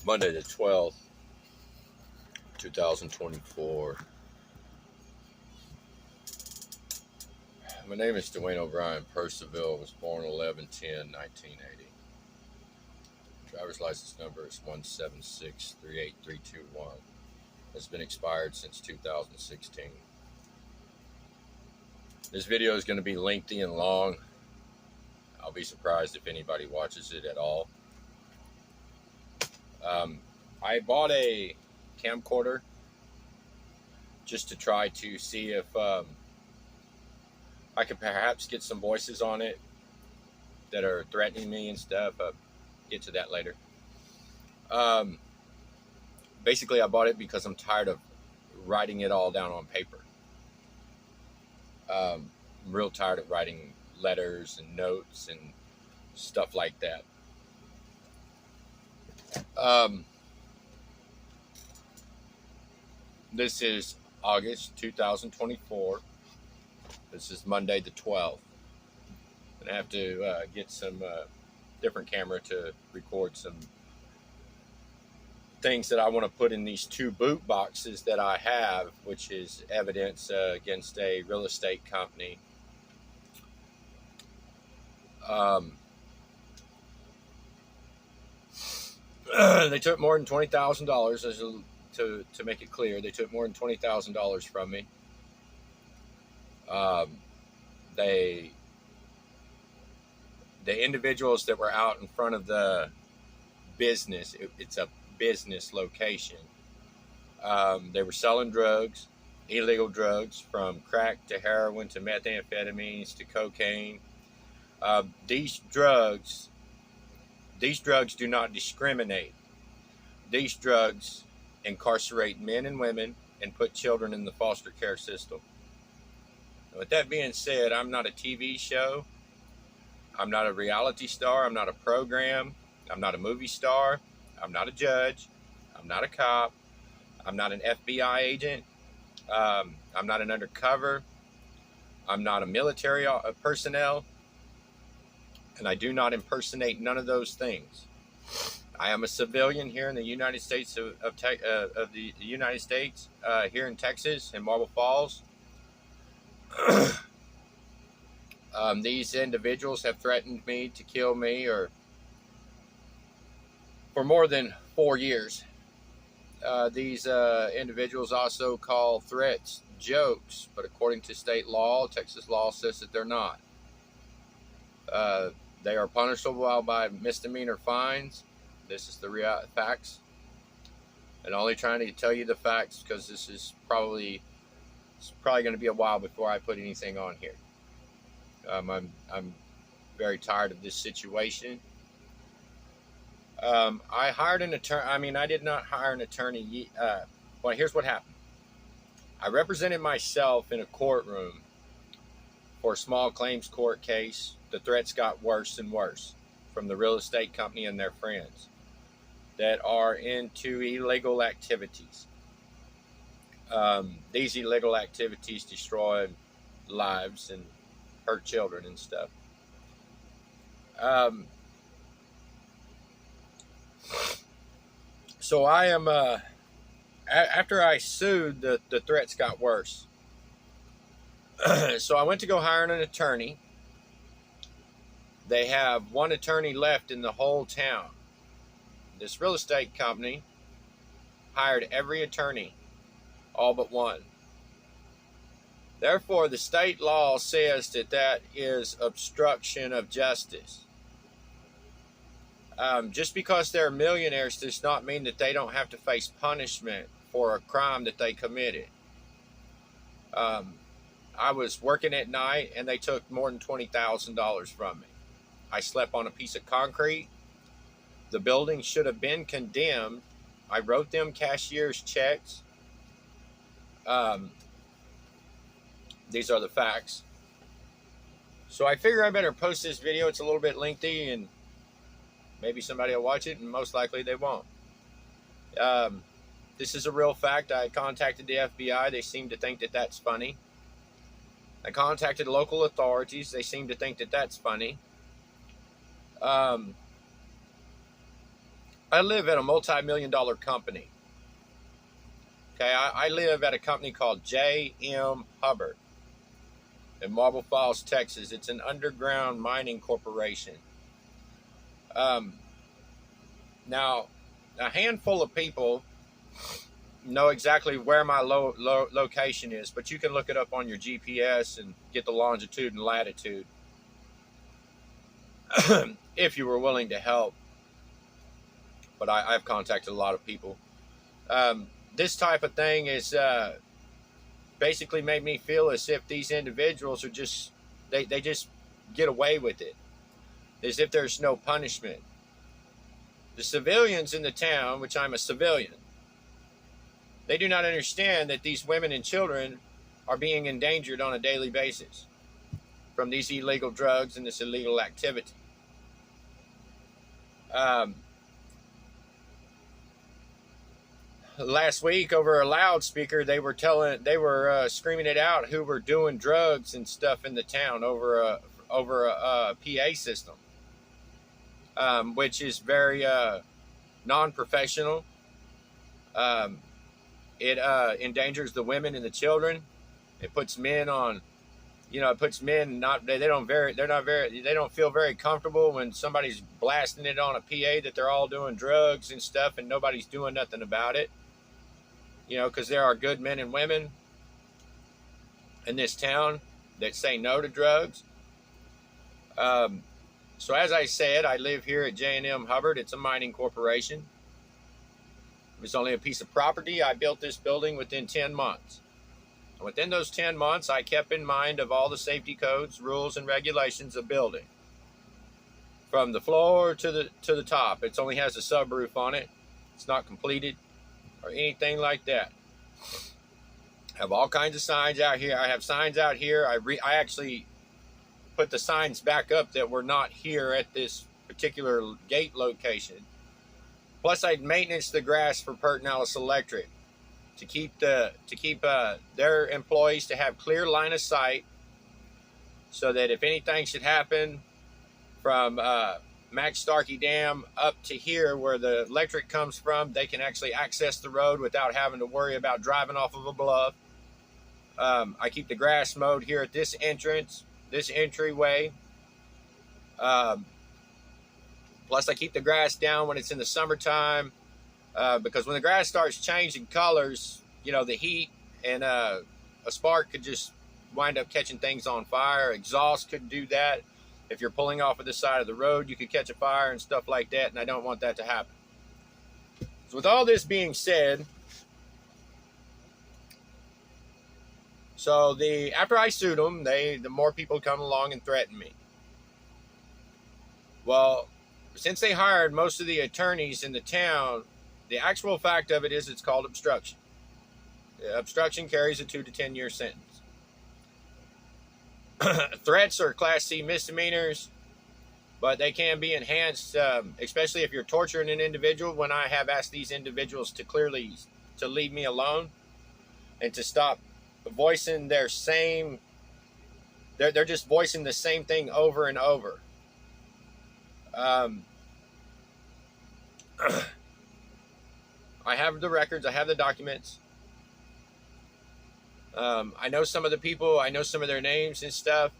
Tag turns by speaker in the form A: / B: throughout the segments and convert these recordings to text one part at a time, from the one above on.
A: Monday the 12th, 2024. My name is Dwayne Percivill. I was born 11/10/1980. Driver's license number is 1763831. Has been expired since 2016. This video is going to be lengthy and long. I'll be surprised if anybody watches it at all. I bought a camcorder just to try to see if I could perhaps get some voices on it that are threatening me and stuff. Get to that later. Basically, I bought it because I'm tired of writing it all down on paper. I'm real tired of writing letters and notes and stuff like that. This is August 2024. This is Monday the 12th. And I have to get some different camera to record some things that I want to put in these two boot boxes that I have, which is evidence against a real estate company. They took more than $20,000, to make it clear. They took more than $20,000 from me. The individuals that were out in front of the business, it's a business location. They were selling drugs, illegal drugs, from crack to heroin to methamphetamines to cocaine. These drugs do not discriminate. These drugs incarcerate men and women and put children in the foster care system. With that being said, I'm not a TV show. I'm not a reality star. I'm not a program. I'm not a movie star. I'm not a judge. I'm not a cop. I'm not an FBI agent. I'm not an undercover. I'm not a military personnel. And I do not impersonate none of those things. I am a civilian here in the United States of the United States, here in Texas, in Marble Falls. These individuals have threatened me to kill me for more than 4 years. These individuals also call threats jokes, but according to state law, Texas law says that they're not. They are punishable by misdemeanor fines. This is the real facts. And only trying to tell you the facts because this is probably going to be a while before I put anything on here. I'm very tired of this situation. I hired an attorney. I did not hire an attorney. Well, here's what happened. I represented myself in a courtroom for a small claims court case. The threats got worse and worse from the real estate company and their friends that are into illegal activities. These illegal activities destroy lives and hurt children and stuff. So I am, after I sued, the threats got worse. So I went to go hire an attorney. They have one attorney left in the whole town. This real estate company hired every attorney, all but one. Therefore, the state law says that is obstruction of justice. Just because they're millionaires does not mean that they don't have to face punishment for a crime that they committed. I was working at night and they took more than $20,000 from me. I slept on a piece of concrete. The building should have been condemned. I wrote them cashier's checks. These are the facts. So I figure I better post this video. It's a little bit lengthy and maybe somebody will watch it, and most likely they won't. This is a real fact. I contacted the FBI. They seem to think that that's funny. I contacted local authorities. They seem to think that that's funny. I live at a multi-million-dollar company. Okay, I live at a company called J.M. Hubbard in Marble Falls, Texas. It's an underground mining corporation. Um, Now, a handful of people know exactly where my location is, but you can look it up on your GPS and get the longitude and latitude if you were willing to help. But I've contacted a lot of people. This type of thing is basically made me feel as if these individuals are just, they just get away with it, as if there's no punishment. The civilians in the town, which I'm a civilian, they do not understand that these women and children are being endangered on a daily basis from these illegal drugs and this illegal activity. Last week over a loudspeaker, they were screaming it out who were doing drugs and stuff in the town over a PA system, which is very non-professional. It endangers the women and the children. It puts men on, it puts men they don't feel very comfortable when somebody's blasting it on a PA that they're all doing drugs and stuff and nobody's doing nothing about it. Because there are good men and women in this town that say no to drugs. So as I said, I live here at J&M Hubbard. It's a mining corporation. It was only a piece of property. I built this building within 10 months. And within those 10 months, I kept in mind of all the safety codes, rules, and regulations of building. From the floor to the top. It only has a subroof on it. It's not completed or anything like that. I have all kinds of signs out here. I have signs out here. I actually put the signs back up that were not here at this particular gate location. Plus, I maintenance the grass for Percivill Electric to keep their employees to have clear line of sight, so that if anything should happen from Max Starkey Dam up to here where the electric comes from, they can actually access the road without having to worry about driving off of a bluff. I keep the grass mowed here at this entrance, this entryway. Plus, I keep the grass down when it's in the summertime, because when the grass starts changing colors, the heat and a spark could just wind up catching things on fire. Exhaust could do that. If you're pulling off of the side of the road, you could catch a fire and stuff like that, and I don't want that to happen. So with all this being said, after I sued them, the more people come along and threaten me. Well, since they hired most of the attorneys in the town, the actual fact of it is it's called obstruction. Obstruction carries a 2 to 10 year sentence. Threats are Class C misdemeanors, but they can be enhanced, especially if you're torturing an individual. When I have asked these individuals to leave me alone and to stop voicing they're just voicing the same thing over and over. I have the records. I have the documents. I know some of the people. I know some of their names and stuff.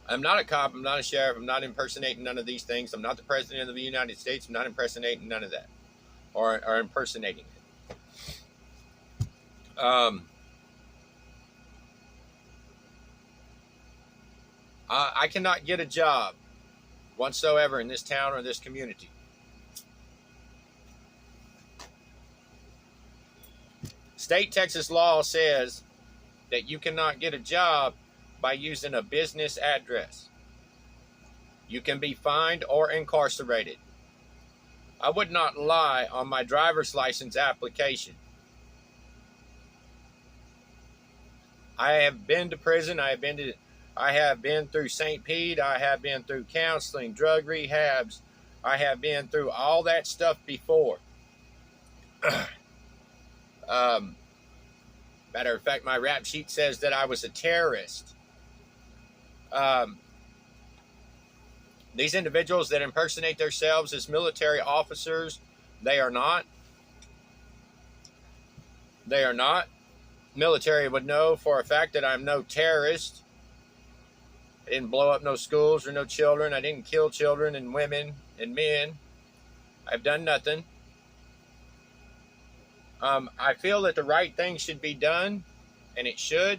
A: I'm not a cop. I'm not a sheriff. I'm not impersonating none of these things. I'm not the president of the United States. I'm not impersonating none of that, or impersonating it. I cannot get a job whatsoever in this town or this community. State Texas law says that you cannot get a job by using a business address. You can be fined or incarcerated. I would not lie on my driver's license application. I have been to prison. I have been through St. Pete. I have been through counseling, drug rehabs. I have been through all that stuff before. Matter of fact, my rap sheet says that I was a terrorist. These individuals that impersonate themselves as military officers, they are not. They are not. Military would know for a fact that I'm no terrorist. I didn't blow up no schools or no children. I didn't kill children and women and men. I've done nothing. I feel that the right thing should be done, and it should.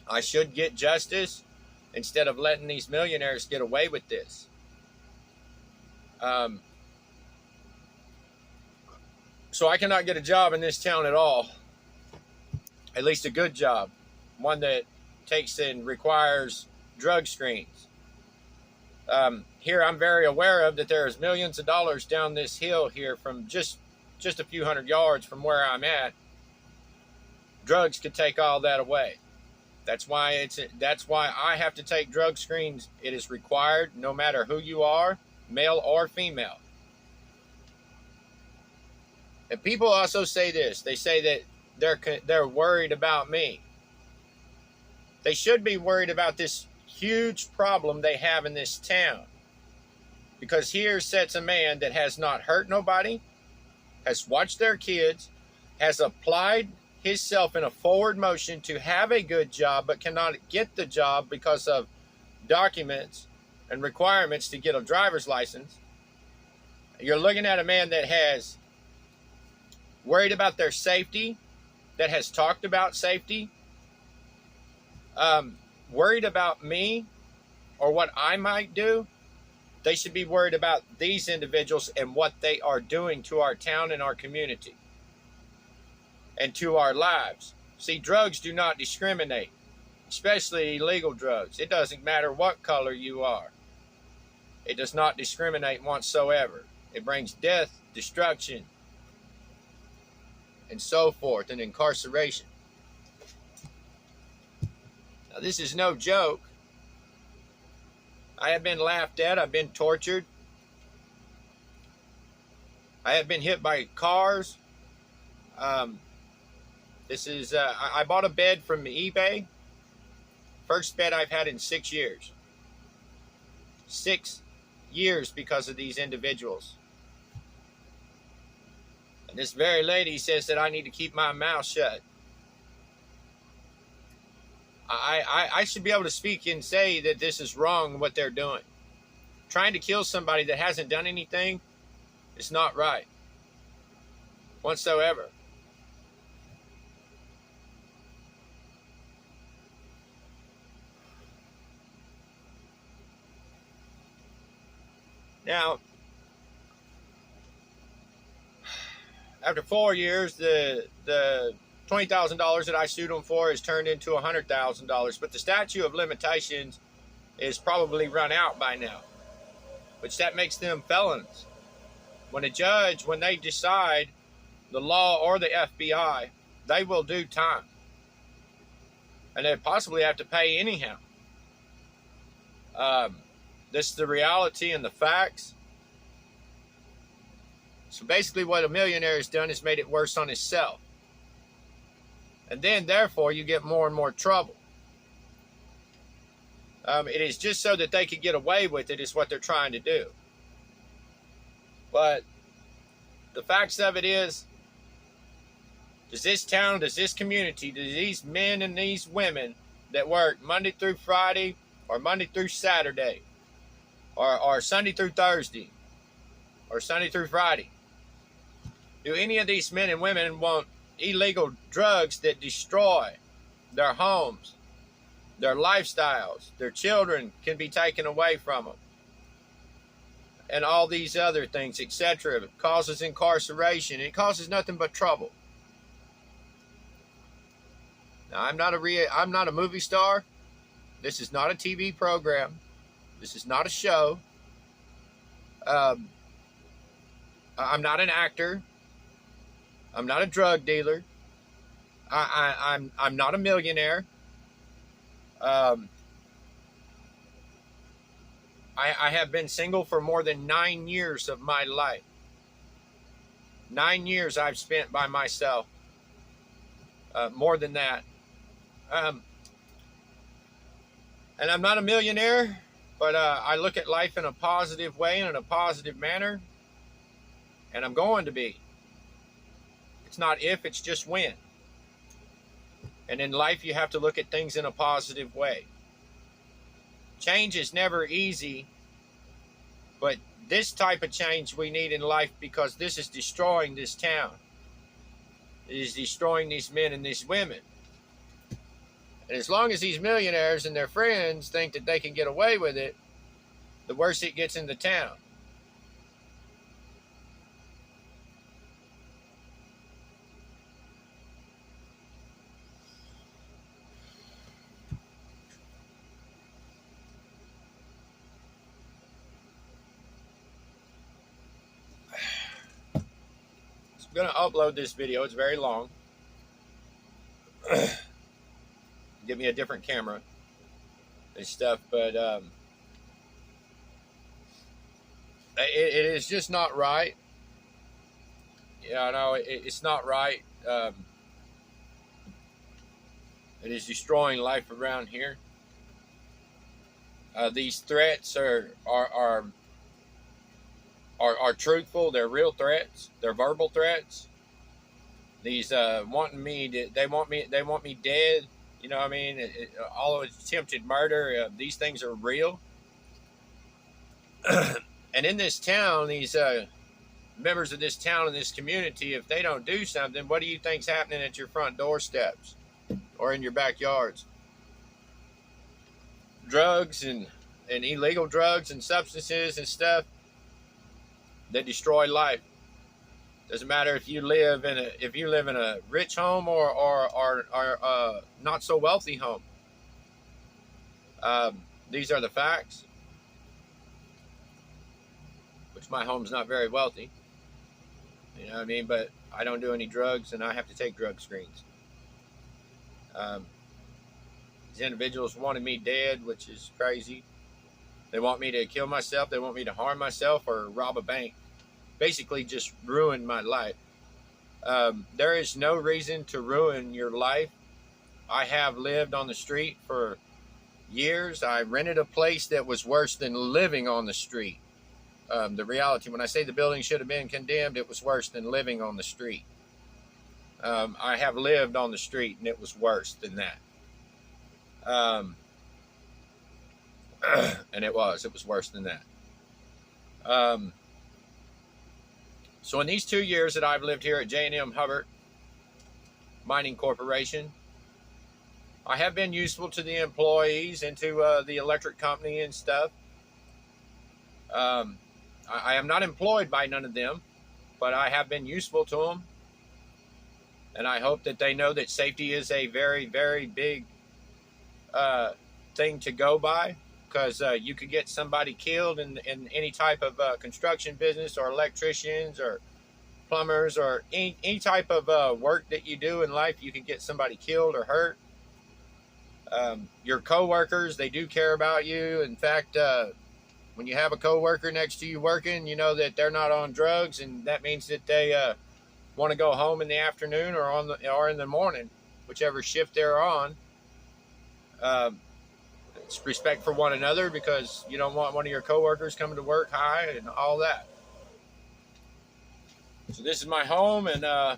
A: I should get justice instead of letting these millionaires get away with this. So I cannot get a job in this town at all. At least a good job. One that takes and requires drug screens. Here I'm very aware of that there's millions of dollars down this hill here from just a few hundred yards from where I'm at. Drugs could take all that away. That's why I have to take drug screens. It is required no matter who you are, male or female. And people also say this. They say that they're worried about me. They should be worried about this huge problem they have in this town. Because here sits a man that has not hurt nobody, has watched their kids, has applied himself in a forward motion to have a good job, but cannot get the job because of documents and requirements to get a driver's license. You're looking at a man that has worried about their safety, that has talked about safety, worried about me or what I might do. They should be worried about these individuals and what they are doing to our town and our community and to our lives. See, drugs do not discriminate, especially illegal drugs. It doesn't matter what color you are. It does not discriminate whatsoever. It brings death, destruction, and so forth, and incarceration. Now, this is no joke. I have been laughed at. I've been tortured. I have been hit by cars. I bought a bed from eBay. First bed I've had in 6 years. 6 years because of these individuals. And this very lady says that I need to keep my mouth shut. I should be able to speak and say that this is wrong what they're doing. Trying to kill somebody that hasn't done anything is not right whatsoever. Now, after 4 years, the $20,000 that I sued them for is turned into $100,000. But the statute of limitations is probably run out by now, which that makes them felons. When a judge, when they decide, the law or the FBI, they will do time. And they possibly have to pay anyhow. This is the reality and the facts. So basically what a millionaire has done is made it worse on himself. And then, therefore, you get more and more trouble. It is just so that they could get away with it is what they're trying to do. But the facts of it is, does this town, does this community, do these men and these women that work Monday through Friday or Monday through Saturday or Sunday through Thursday or Sunday through Friday, do any of these men and women want illegal drugs that destroy their homes, their lifestyles, their children can be taken away from them, and all these other things, etc. It causes incarceration. It causes nothing but trouble. Now, I'm not a movie star. This is not a TV program. This is not a show. I'm not an actor. I'm not a drug dealer. I'm not a millionaire. I have been single for more than 9 years of my life. 9 years I've spent by myself. More than that. And I'm not a millionaire. But I look at life in a positive way and in a positive manner, and I'm going to be. It's not if, it's just when. And in life, you have to look at things in a positive way. Change is never easy, but this type of change we need in life, because this is destroying this town. It is destroying these men and these women. And as long as these millionaires and their friends think that they can get away with it, the worse it gets in the town. I'm going to upload this video. It's very long. Give me a different camera and stuff, but it is just not right. Yeah, I know it's not right. It is destroying life around here. These threats are truthful. They're real threats. They're verbal threats. These wanting me to, they want me dead. You know what I mean? All of attempted murder. These things are real. And in this town, these members of this town and this community, if they don't do something, what do you think's happening at your front doorsteps or in your backyards? Drugs and illegal drugs and substances and stuff that destroy life. Doesn't matter if you live in a rich home or not so wealthy home. These are the facts. Which my home's not very wealthy. You know what I mean? But I don't do any drugs, and I have to take drug screens. These individuals wanted me dead, which is crazy. They want me to kill myself. They want me to harm myself or rob a bank. Basically just ruin my life. There is no reason to ruin your life. I have lived on the street for years. I rented a place that was worse than living on the street. The reality, when I say the building should have been condemned, it was worse than living on the street. I have lived on the street, and it was worse than that. And it was worse than that. So in these 2 years that I've lived here at J&M Hubbard Mining Corporation, I have been useful to the employees and to the electric company and stuff. I am not employed by none of them, but I have been useful to them. And I hope that they know that safety is a very, very big thing to go by, because you could get somebody killed in any type of construction business, or electricians or plumbers, or any type of work that you do in life. You could get somebody killed or hurt. Your coworkers, they do care about you. In fact, when you have a coworker next to you working, you know that they're not on drugs, and that means that they want to go home in the afternoon or in the morning, whichever shift they're on. It's respect for one another, because you don't want one of your coworkers coming to work high and all that. So this is my home, and I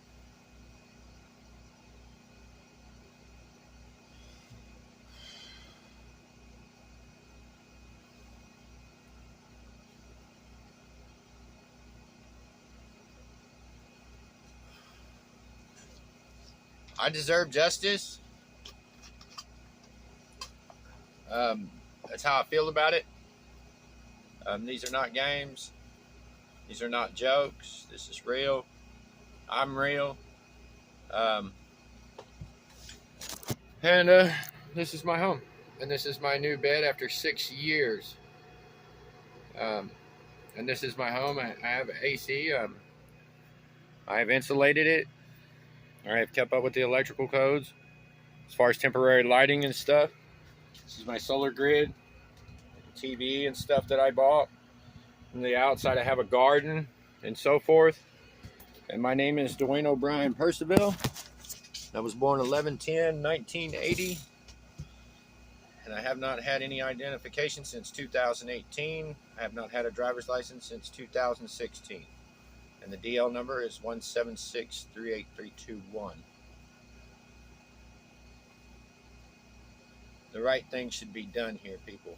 A: deserve justice. That's how I feel about it. These are not games. These are not jokes. This is real. I'm real. And this is my home. And this is my new bed after 6 years. And this is my home. I have AC. I have insulated it. I have kept up with the electrical codes as far as temporary lighting and stuff. This is my solar grid, TV and stuff that I bought. On the outside, I have a garden and so forth. And my name is Dwayne Percivill. I was born 11/10/1980. and I have not had any identification since 2018. I have not had a driver's license since 2016. And the DL number is 176-38321. The right thing should be done here, people.